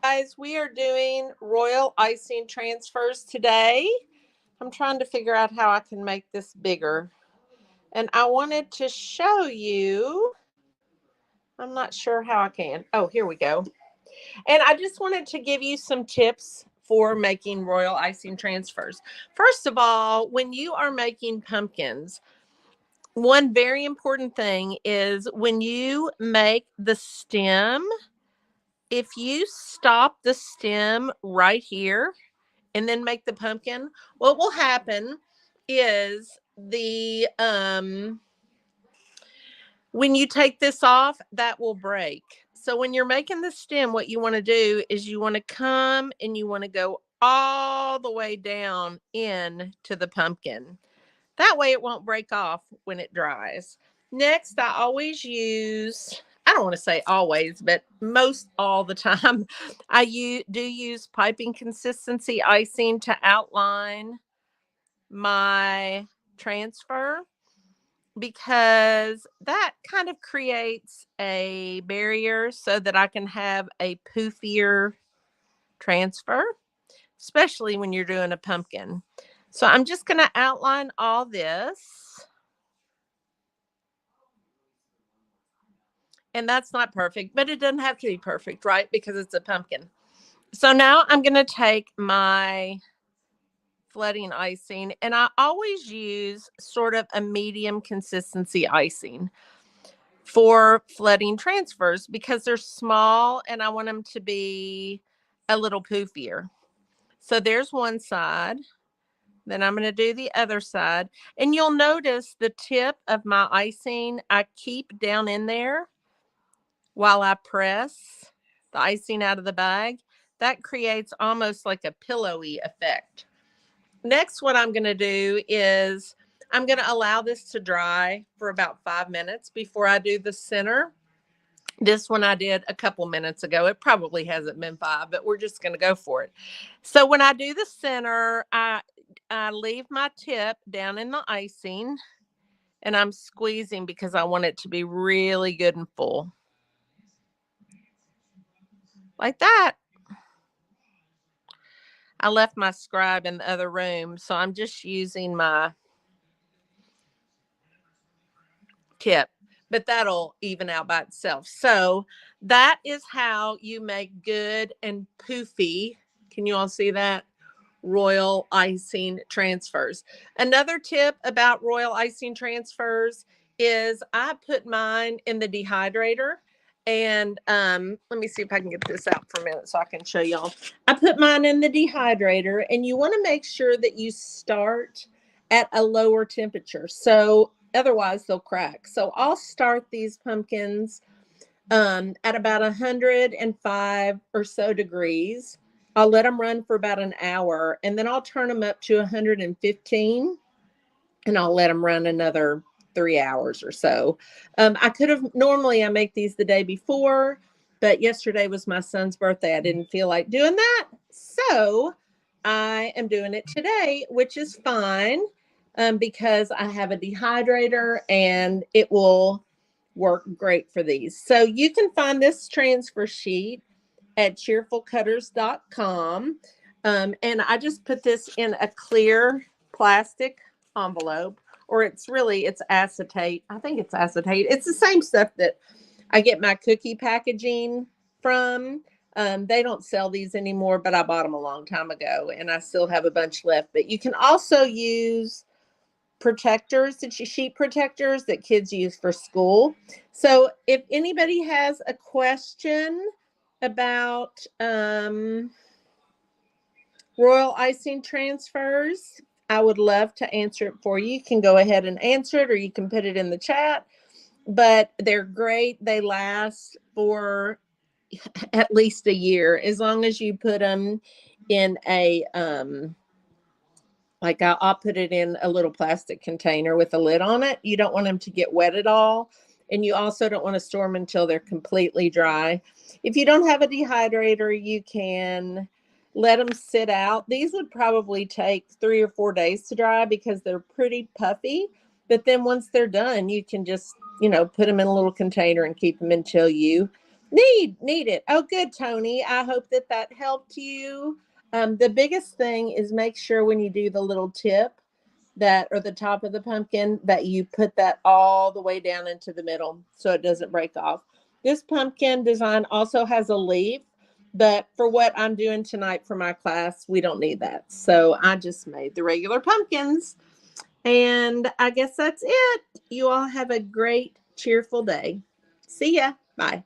guys, we are doing royal icing transfers today. I'm trying to figure out how I can make this bigger. And I wanted to show you, I'm not sure how I can. Oh, here we go. And I just wanted to give you some tips for making royal icing transfers. First of all, when you are making pumpkins, one very important thing is when you make the stem, if you stop the stem right here and then make the pumpkin, what will happen is the when you take this off, that will break. So when you're making the stem, what you want to do is you want to come and you want to go all the way down in to the pumpkin. That way it won't break off when it dries. Next, I always use, I don't want to say always, but most all the time, do use piping consistency icing to outline my transfer, because that kind of creates a barrier so that I can have a poofier transfer, especially when you're doing a pumpkin. So I'm just going to outline all this. And that's not perfect, but it doesn't have to be perfect, right? Because it's a pumpkin. So now I'm going to take my flooding icing, and I always use sort of a medium consistency icing for flooding transfers because they're small and I want them to be a little poofier. So there's one side. Then I'm going to do the other side. And you'll notice the tip of my icing, I keep down in there while I press the icing out of the bag. That creates almost like a pillowy effect. Next, what I'm going to do is I'm going to allow this to dry for about 5 minutes before I do the center. This one I did a couple minutes ago. It probably hasn't been 5, but we're just going to go for it. So when I do the center, I leave my tip down in the icing and I'm squeezing because I want it to be really good and full. Like that. I left my scribe in the other room, so I'm just using my tip, but that'll even out by itself. So that is how you make good and poofy. Can you all see that? Royal icing transfers. Another tip about royal icing transfers is I put mine in the dehydrator. And let me see if I can get this out for a minute so I can show y'all. I put mine in the dehydrator, and you want to make sure that you start at a lower temperature. So otherwise they'll crack. So I'll start these pumpkins at about 105 or so degrees. I'll let them run for about an hour, and then I'll turn them up to 115, and I'll let them run another 3 hours or so. I could have, normally I make these the day before, but yesterday was my son's birthday. I didn't feel like doing that. So I am doing it today, which is fine, because I have a dehydrator and it will work great for these. So you can find this transfer sheet at cheerfulcutters.com. And I just put this in a clear plastic envelope, or it's acetate. I think it's acetate. It's the same stuff that I get my cookie packaging from. They don't sell these anymore, but I bought them a long time ago and I still have a bunch left. But you can also use protectors, sheet protectors that kids use for school. So if anybody has a question about royal icing transfers, I would love to answer it for you. You can go ahead and answer it, or you can put it in the chat. But they're great. They last for at least a year, as long as you put them in a like I'll put it in a little plastic container with a lid on it. You don't want them to get wet at all. And you also don't want to store them until they're completely dry. If you don't have a dehydrator, you can let them sit out. These would probably take 3 or 4 days to dry because they're pretty puffy. But then once they're done, you can just, put them in a little container and keep them until you Need it. Oh, good, Tony. I hope that that helped you. The biggest thing is make sure when you do the little tip that or the top of the pumpkin that you put that all the way down into the middle so it doesn't break off. This pumpkin design also has a leaf, but for what I'm doing tonight for my class, we don't need that. So I just made the regular pumpkins. And I guess that's it. You all have a great, cheerful day. See ya. Bye.